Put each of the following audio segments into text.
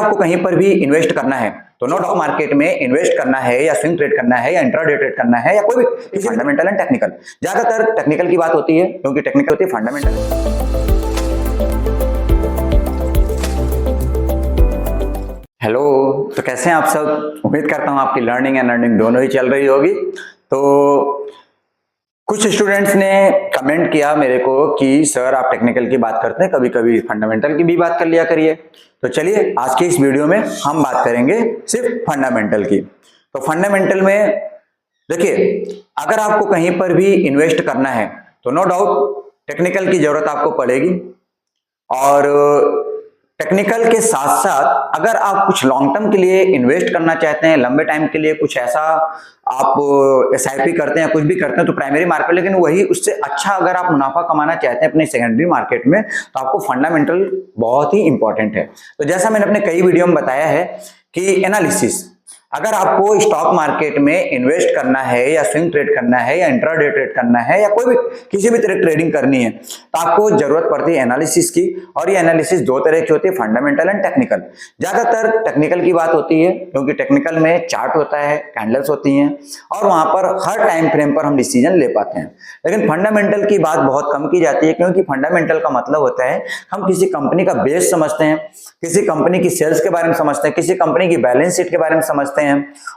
आपको कहीं पर भी इन्वेस्ट करना है तो नो डाउट मार्केट में इन्वेस्ट करना है या स्विंग ट्रेड करना है या इंट्राडे ट्रेड करना है या कोई भी फंडामेंटल एंड टेक्निकल, ज्यादातर टेक्निकल की बात होती है क्योंकि टेक्निकल होती है फंडामेंटल। हेलो, तो कैसे हैं आप सब? उम्मीद करता हूं आपकी लर्निंग एंड अर्निंग दोनों ही चल रही होगी। तो कुछ स्टूडेंट्स ने कमेंट किया मेरे को कि सर आप टेक्निकल की बात करते हैं, कभी कभी फंडामेंटल की भी बात कर लिया करिए। तो चलिए आज के इस वीडियो में हम बात करेंगे सिर्फ फंडामेंटल की। तो फंडामेंटल में देखिए, अगर आपको कहीं पर भी इन्वेस्ट करना है तो नो डाउट टेक्निकल की जरूरत आपको पड़ेगी, और टेक्निकल के साथ साथ अगर आप कुछ लॉन्ग टर्म के लिए इन्वेस्ट करना चाहते हैं, लंबे टाइम के लिए कुछ ऐसा आप SIP करते हैं, कुछ भी करते हैं तो प्राइमरी मार्केट, लेकिन वही उससे अच्छा अगर आप मुनाफा कमाना चाहते हैं अपने सेकेंडरी मार्केट में, तो आपको फंडामेंटल बहुत ही इंपॉर्टेंट है। तो जैसा मैंने अपने कई वीडियो में बताया है कि एनालिसिस, अगर आपको स्टॉक मार्केट में इन्वेस्ट करना है या स्विंग ट्रेड करना है या इंट्राडे ट्रेड करना है या कोई भी किसी भी तरह ट्रेडिंग करनी है तो आपको जरूरत पड़ती है एनालिसिस की। और ये एनालिसिस दो तरह की होती है, फंडामेंटल एंड टेक्निकल। ज्यादातर टेक्निकल की बात होती है क्योंकि टेक्निकल में चार्ट होता है, कैंडल्स होती हैं और वहां पर हर टाइम फ्रेम पर हम डिसीजन ले पाते हैं। लेकिन फंडामेंटल की बात बहुत कम की जाती है क्योंकि फंडामेंटल का मतलब होता है हम किसी कंपनी का बेस समझते हैं, किसी कंपनी की सेल्स के बारे में समझते हैं, किसी कंपनी की बैलेंस शीट के बारे में समझते हैं।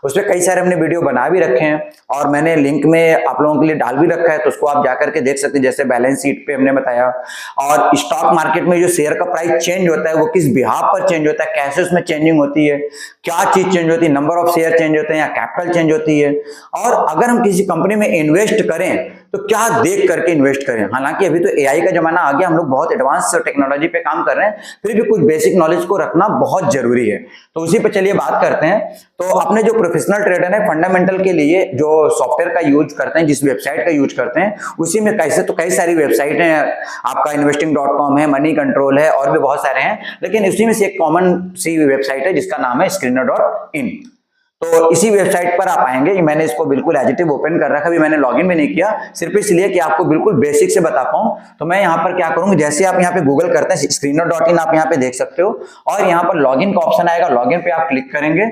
उस पर कई सारे हमने वीडियो बना भी रखे हैं और मैंने लिंक में आप लोगों के लिए डाल भी रखा है, तो उसको आप जाकर के देख सकते हैं। जैसे बैलेंस शीट पे हमने बताया, और स्टॉक मार्केट में जो शेयर का प्राइस चेंज होता है वो किस बिहाफ पर चेंज होता है, कैसे उसमें चेंजिंग होती है, क्या चीज चेंज होती है, नंबर ऑफ शेयर चेंज होते हैं या कैपिटल चेंज होती है, और अगर हम किसी कंपनी में इन्वेस्ट करें तो क्या देख करके इन्वेस्ट करें। हालांकि अभी तो AI का जमाना आ गया, हम लोग बहुत एडवांस टेक्नोलॉजी पे काम कर रहे हैं, फिर भी कुछ बेसिक नॉलेज को रखना बहुत जरूरी है। तो उसी पे चलिए बात करते हैं। तो अपने जो प्रोफेशनल ट्रेडर है फंडामेंटल के लिए जो सॉफ्टवेयर का यूज करते हैं, जिस वेबसाइट का यूज करते हैं, उसी में कैसे तो कई सारी वेबसाइट है, आपका investing.com है, मनी कंट्रोल है और भी बहुत सारे हैं, लेकिन उसी में से एक कॉमन सी वेबसाइट है जिसका नाम है Screener.in। तो इसी वेबसाइट पर आप आएंगे, मैंने इसको बिल्कुल एज इट इज ओपन कर रखा, अभी मैंने लॉगिन भी नहीं किया, सिर्फ इसलिए कि आपको बिल्कुल बेसिक से बता पाऊं। तो मैं यहाँ पर क्या करूंगा, जैसे आप यहाँ पे गूगल करते हैं Screener.in, आप यहाँ पे देख सकते हो, और यहाँ पर लॉगिन का ऑप्शन आएगा, लॉगिन पे आप क्लिक करेंगे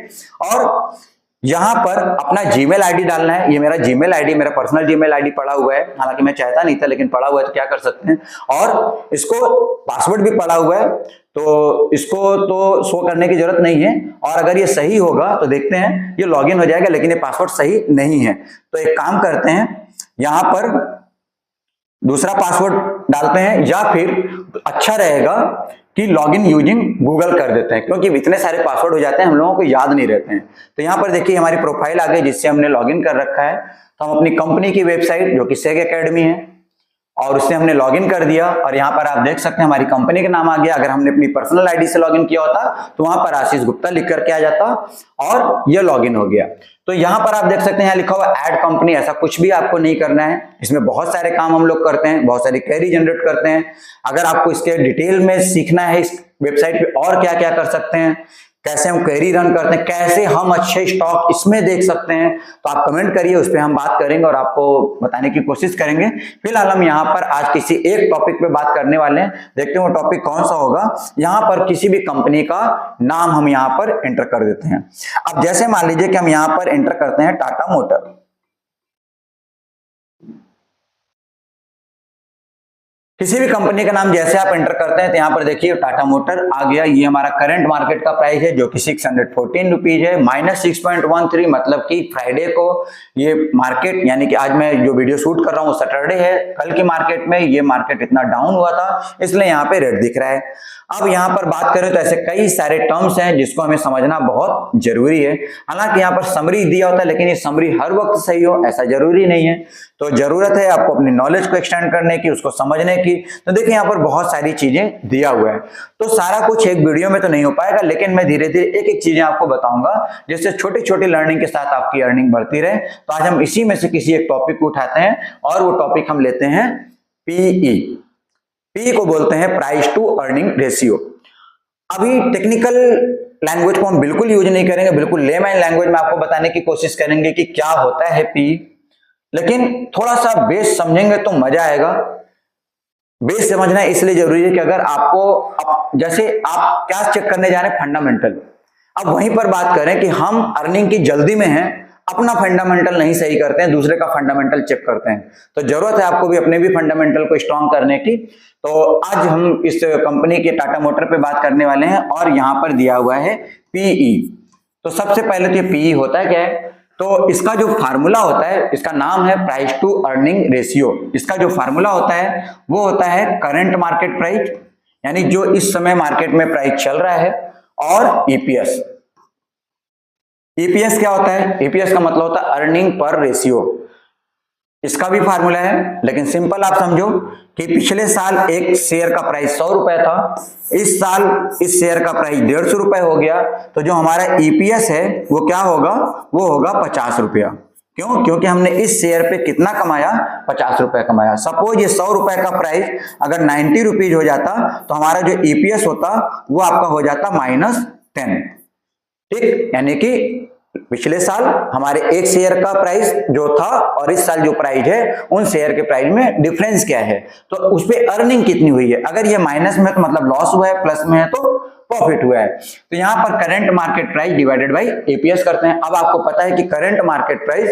और यहां पर अपना जीमेल आईडी डालना है। ये मेरा जीमेल आईडी, मेरा पर्सनल जीमेल आईडी पड़ा हुआ है, हालांकि मैं चाहता नहीं था लेकिन पड़ा हुआ है तो क्या कर सकते हैं, और इसको पासवर्ड भी पड़ा हुआ है तो इसको तो शो करने की जरूरत नहीं है। और अगर ये सही होगा तो देखते हैं ये लॉगिन हो जाएगा, लेकिन ये पासवर्ड सही नहीं है। तो एक काम करते हैं, यहां पर दूसरा पासवर्ड डालते हैं, या फिर अच्छा रहेगा कि लॉगिन यूजिंग गूगल कर देते हैं, क्योंकि इतने सारे पासवर्ड हो जाते हैं हम लोगों को याद नहीं रहते हैं। तो यहाँ पर देखिए हमारी प्रोफाइल आ गई जिससे हमने लॉगिन कर रखा है। तो हम अपनी कंपनी की वेबसाइट जो कि सेग एकेडमी है और उससे हमने लॉगिन कर दिया, और यहाँ पर आप देख सकते हैं हमारी कंपनी का नाम आ गया। अगर हमने अपनी पर्सनल आईडी से लॉगिन किया होता तो वहां पर आशीष गुप्ता लिख करके आ जाता और ये लॉगिन हो गया। तो यहाँ पर आप देख सकते हैं यहाँ लिखा हुआ ऐड कंपनी, ऐसा कुछ भी आपको नहीं करना है। इसमें बहुत सारे काम हम लोग करते हैं, बहुत सारी क्वेरी जनरेट करते हैं। अगर आपको इसके डिटेल में सीखना है इस वेबसाइट पे और क्या क्या कर सकते हैं, कैसे हम क्वेरी रन करते हैं, कैसे हम अच्छे स्टॉक इसमें देख सकते हैं, तो आप कमेंट करिए, उस पर हम बात करेंगे और आपको बताने की कोशिश करेंगे। फिलहाल हम यहाँ पर आज किसी एक टॉपिक पे बात करने वाले हैं, देखते हैं वो टॉपिक कौन सा होगा। यहाँ पर किसी भी कंपनी का नाम हम यहाँ पर एंटर कर देते हैं। अब जैसे मान लीजिए कि हम यहाँ पर एंटर करते हैं टाटा मोटर, किसी भी कंपनी का नाम जैसे आप एंटर करते हैं तो यहाँ पर देखिए टाटा मोटर आ गया। ये हमारा करंट मार्केट का प्राइस है जो कि 614 रुपीज है, -6.13, मतलब कि फ्राइडे को ये मार्केट, यानी कि आज मैं जो वीडियो शूट कर रहा हूँ सैटरडे है, कल की मार्केट में ये मार्केट इतना डाउन हुआ था इसलिए यहाँ पे रेड दिख रहा है। अब यहाँ पर बात करें तो ऐसे कई सारे टर्म्स हैं जिसको हमें समझना बहुत जरूरी है। हालांकि यहाँ पर समरी दिया होता है, लेकिन ये समरी हर वक्त सही हो ऐसा जरूरी नहीं है। तो जरूरत है आपको अपनी नॉलेज को एक्सटेंड करने की, उसको समझने की। तो देखिए यहाँ पर बहुत सारी चीजें दिया हुआ है, तो सारा कुछ एक वीडियो में तो नहीं हो पाएगा, लेकिन मैं धीरे धीरे एक एक चीजें आपको बताऊंगा जिससे छोटी छोटी लर्निंग के साथ आपकी अर्निंग बढ़ती रहे। तो आज हम इसी में से किसी एक टॉपिक को उठाते हैं और वो टॉपिक हम लेते हैं पीई। पी को बोलते हैं प्राइस टू अर्निंग रेशियो। अभी टेक्निकल लैंग्वेज को हम बिल्कुल यूज नहीं करेंगे, बिल्कुल लेमैन लैंग्वेज में आपको बताने की कोशिश करेंगे कि क्या होता है पी, लेकिन थोड़ा सा बेस समझेंगे तो मजा आएगा। बेस समझना इसलिए जरूरी है कि अगर आपको जैसे आप क्या चेक करने जा रहे हैं, फंडामेंटल, अब वहीं पर बात करें कि हम अर्निंग की जल्दी में हैं, अपना फंडामेंटल नहीं सही करते हैं, दूसरे का फंडामेंटल चेक करते हैं, तो जरूरत है आपको भी अपने भी फंडामेंटल को स्ट्रॉन्ग करने की। तो आज हम इस कंपनी के टाटा मोटर पे बात करने वाले हैं और यहां पर दिया हुआ है पीई। तो सबसे पहले तो ये पीई होता है क्या है, तो इसका जो फार्मूला होता है, इसका नाम है प्राइस टू अर्निंग रेशियो। इसका जो फार्मूला होता है वो होता है करंट मार्केट प्राइस, यानी जो इस समय मार्केट में प्राइस चल रहा है, और ईपीएस। ईपीएस क्या होता है, ईपीएस का मतलब होता है अर्निंग पर रेशियो। इसका भी फार्मूला है, लेकिन सिंपल आप समझो कि पिछले साल एक शेयर का प्राइस 100 रुपए था, इस साल इस शेयर का प्राइस 150 रुपए हो गया, तो जो हमारा ईपीएस है वो क्या होगा, वो होगा 50 रुपया। क्यों? क्योंकि हमने इस शेयर पे कितना कमाया, 50 रुपए कमाया। सपोज ये 100 रुपए का प्राइस अगर 90 रुपीज हो जाता तो हमारा जो ईपीएस होता वो आपका हो जाता -10। ठीक, यानी कि पिछले साल हमारे एक शेयर का प्राइस जो था और इस साल जो प्राइस है उन शेयर के प्राइस में डिफरेंस क्या है, तो उस पे अर्निंग कितनी हुई है। अगर ये माइनस में तो मतलब लॉस हुआ है, प्लस में है तो प्रॉफिट हुआ है। तो यहां पर current market price divided by APS करते हैं। अब आपको पता है कि करंट मार्केट प्राइस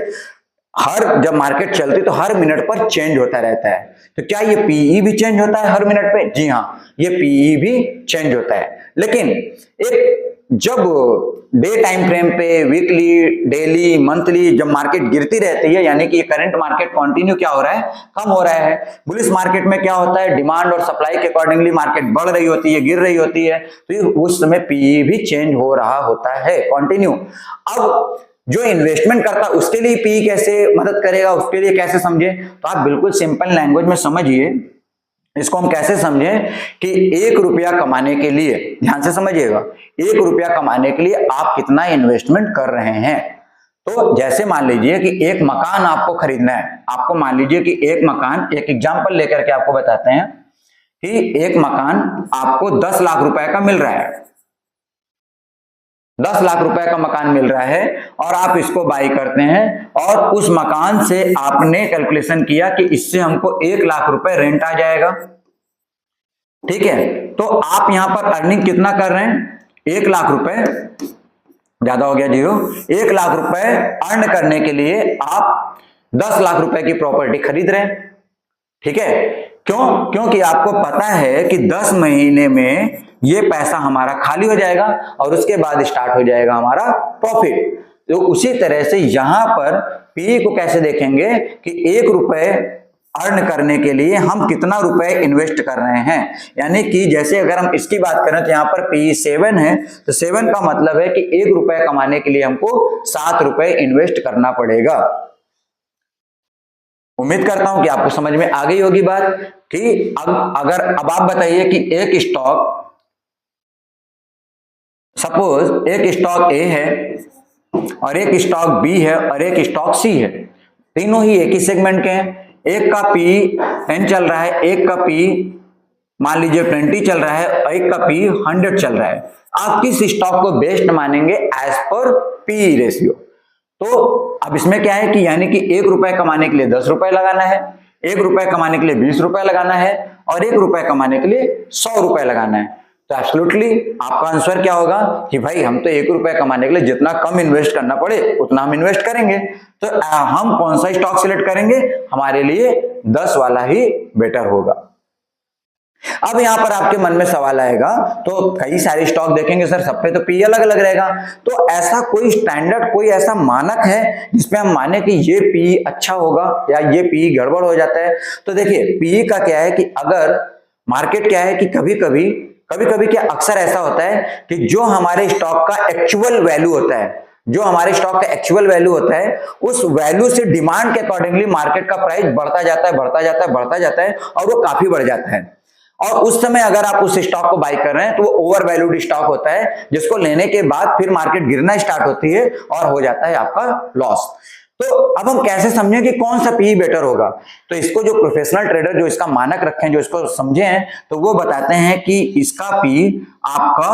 जब मार्केट चलती तो हर मिनट पर चेंज होता रहता है, तो क्या ये पीई भी चेंज होता है हर मिनट पे? जी हाँ, ये पीई भी चेंज होता है। लेकिन एक जब डे टाइम फ्रेम पे, वीकली, डेली, मंथली जब मार्केट गिरती रहती है, यानी कि ये करंट मार्केट कंटिन्यू क्या हो रहा है, कम हो रहा है। बुलिश मार्केट में क्या होता है, डिमांड और सप्लाई के अकॉर्डिंगली मार्केट बढ़ रही होती है, गिर रही होती है, तो उस समय पीई भी चेंज हो रहा होता है कंटिन्यू। अब जो इन्वेस्टमेंट करता है उसके लिए पीई कैसे मदद करेगा, उसके लिए कैसे समझे, तो आप बिल्कुल सिंपल लैंग्वेज में समझिए। इसको हम कैसे समझें कि 1 रुपया कमाने के लिए, ध्यान से समझिएगा, 1 रुपया कमाने के लिए आप कितना इन्वेस्टमेंट कर रहे हैं। तो जैसे मान लीजिए कि एक मकान आपको खरीदना है, आपको मान लीजिए कि एक मकान, एक एग्जांपल लेकर के आपको बताते हैं कि एक मकान आपको 10 लाख रुपए का मिल रहा है, 10 लाख रुपए का मकान मिल रहा है और आप इसको बाई करते हैं और उस मकान से आपने कैलकुलेशन किया कि इससे हमको 1 लाख रुपए रेंट आ जाएगा। ठीक है, तो आप यहां पर अर्निंग कितना कर रहे हैं, 1 लाख रुपए, ज्यादा हो गया जीरो, 1 लाख रुपए अर्न करने के लिए आप 10 लाख रुपए की प्रॉपर्टी खरीद रहे हैं। ठीक है, क्यों? क्योंकि आपको पता है कि 10 महीने में ये पैसा हमारा खाली हो जाएगा और उसके बाद स्टार्ट हो जाएगा हमारा प्रॉफिट। तो उसी तरह से यहां पर पी को कैसे देखेंगे कि 1 रुपए अर्न करने के लिए हम कितना रुपए इन्वेस्ट कर रहे हैं। यानी कि जैसे अगर हम इसकी बात करें तो यहां पर पी 7 है, तो 7 का मतलब है कि 1 रुपए कमाने के लिए हमको 7 रुपए इन्वेस्ट करना पड़ेगा। उम्मीद करता हूं कि आपको समझ में आ गई होगी बात कि अब आप बताइए कि एक स्टॉक, सपोज एक स्टॉक ए है और एक स्टॉक बी है और एक स्टॉक सी है, तीनों ही एक ही सेगमेंट के हैं। एक का पी 10 चल रहा है, एक का पी मान लीजिए 20 चल रहा है और एक का पी 100 चल रहा है। आप किस स्टॉक को बेस्ट मानेंगे एज पर पी रेशियो। तो अब इसमें क्या है कि यानी कि 1 रुपए कमाने के लिए 10 रुपए लगाना है, 1 रुपए कमाने के लिए 20 रुपए लगाना है और 1 रुपए कमाने के लिए 100 रुपए लगाना है। तो एब्सोल्युटली आपका आंसर क्या होगा कि भाई हम तो 1 रुपए कमाने के लिए जितना कम इन्वेस्ट करना पड़े उतना हम इन्वेस्ट करेंगे। तो हम कौन सा स्टॉक सिलेक्ट करेंगे, हमारे लिए 10 वाला ही बेटर होगा। अब यहां पर आपके मन में सवाल आएगा, तो कई सारे स्टॉक देखेंगे सर, सब पे तो पी अलग अलग रहेगा, तो ऐसा कोई स्टैंडर्ड, कोई ऐसा मानक है जिसपे हम माने कि ये पी अच्छा होगा या ये पी गड़बड़ हो जाता है। तो देखिए पी का क्या है कि अगर मार्केट क्या है कि कभी कभी क्या अक्सर ऐसा होता है कि जो हमारे स्टॉक का एक्चुअल वैल्यू होता है, जो हमारे स्टॉक का एक्चुअल वैल्यू होता है, उस वैल्यू से डिमांड के अकॉर्डिंगली मार्केट का प्राइस बढ़ता जाता है और वो काफी बढ़ जाता है। और उस समय अगर आप उस स्टॉक को बाई कर रहे हैं तो वो ओवर वैल्यूड स्टॉक होता है, जिसको लेने के बाद फिर मार्केट गिरना स्टार्ट होती है और हो जाता है आपका लॉस। तो अब हम कैसे समझें कि कौन सा पी बेटर होगा, तो इसको जो प्रोफेशनल ट्रेडर जो इसका मानक रखे हैं, जो इसको समझे हैं, तो वो बताते हैं कि इसका पी आपका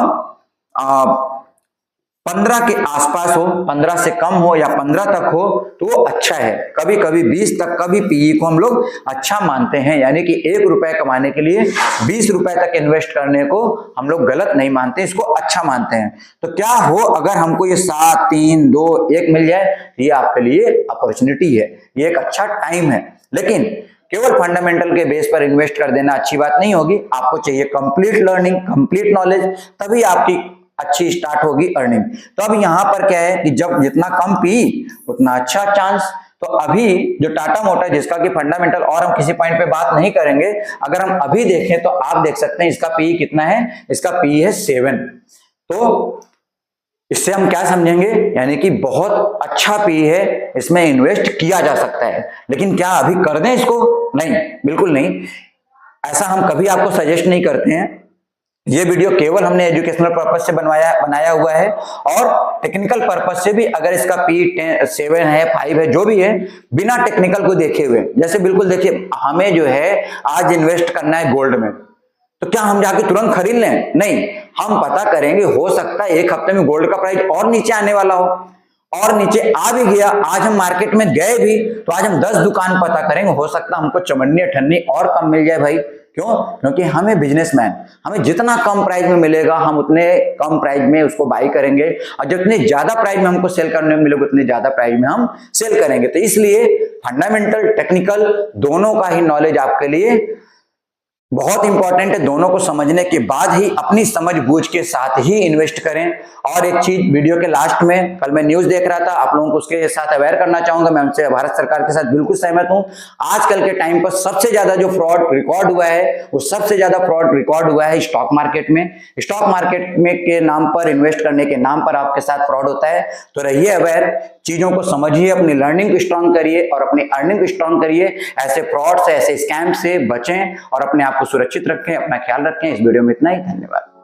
15 के आसपास हो, 15 से कम हो या 15 तक हो तो वो अच्छा है। कभी कभी 20 तक का भी पीई को हम लोग अच्छा मानते हैं, यानी कि 1 रुपए कमाने के लिए 20 रुपए तक इन्वेस्ट करने को हम लोग गलत नहीं मानते, इसको अच्छा मानते हैं। तो क्या हो अगर हमको ये 7, 3, 2, 1 मिल जाए, ये आपके लिए अपॉर्चुनिटी है, ये एक अच्छा टाइम है। लेकिन केवल फंडामेंटल के बेस पर इन्वेस्ट कर देना अच्छी बात नहीं होगी। आपको चाहिए कंप्लीट लर्निंग, कंप्लीट नॉलेज, तभी आपकी अच्छी स्टार्ट होगी अर्निंग। तो अब यहां पर क्या है कि जब जितना कम पी उतना अच्छा चांस। तो अभी जो टाटा मोटर जिसका कि फंडामेंटल और हम किसी पॉइंट पे बात नहीं करेंगे, अगर हम अभी देखें तो आप देख सकते हैं इसका पी कितना है, इसका पी है 7। तो इससे हम क्या समझेंगे, यानी कि बहुत अच्छा पी है, इसमें इन्वेस्ट किया जा सकता है। लेकिन क्या अभी कर दें इसको? नहीं, बिल्कुल नहीं। ऐसा हम कभी आपको सजेस्ट नहीं करते हैं। ये वीडियो केवल हमने एजुकेशनल पर्पज से बनाया हुआ है, और टेक्निकल पर्पज से भी अगर इसका पी 7 है, 5 है, जो भी है, बिना टेक्निकल को देखे हुए, जैसे बिल्कुल देखिए हमें जो है आज इन्वेस्ट करना है गोल्ड में, तो क्या हम जाके तुरंत खरीद लें? नहीं, हम पता करेंगे, हो सकता है 1 हफ्ते में गोल्ड का प्राइस और नीचे आने वाला हो, और नीचे आ भी गया। आज हम मार्केट में गए भी तो आज हम 10 दुकान पता करेंगे, हो सकता है हमको चवन्नी अठन्नी और कम मिल जाए भाई। क्यों? क्योंकि हमें बिजनेसमैन, हमें जितना कम प्राइस में मिलेगा हम उतने कम प्राइस में उसको बाई करेंगे, और जितने ज्यादा प्राइस में हमको सेल करने में मिलेगा उतने ज्यादा प्राइस में हम सेल करेंगे। तो इसलिए फंडामेंटल टेक्निकल दोनों का ही नॉलेज आपके लिए बहुत इंपॉर्टेंट है। दोनों को समझने के बाद ही अपनी समझ बूझ के साथ ही इन्वेस्ट करें। और एक चीज वीडियो के लास्ट में, कल मैं न्यूज देख रहा था, आप लोगों को उसके साथ अवेयर करना चाहूंगा, मैं उनसे भारत सरकार के साथ बिल्कुल सहमत हूं। आजकल के टाइम पर सबसे ज्यादा जो फ्रॉड रिकॉर्ड हुआ है, वो सबसे ज्यादा फ्रॉड रिकॉर्ड हुआ है स्टॉक मार्केट में। स्टॉक मार्केट में के नाम पर, इन्वेस्ट करने के नाम पर आपके साथ फ्रॉड होता है। तो रहिए अवेयर, चीजों को समझिए, अपनी लर्निंग को स्ट्रांग करिए और अपनी अर्निंग को स्ट्रांग करिए। ऐसे फ्रॉड से, ऐसे स्कैम से बचें और अपने आप को सुरक्षित रखें, अपना ख्याल रखें। इस वीडियो में इतना ही, धन्यवाद।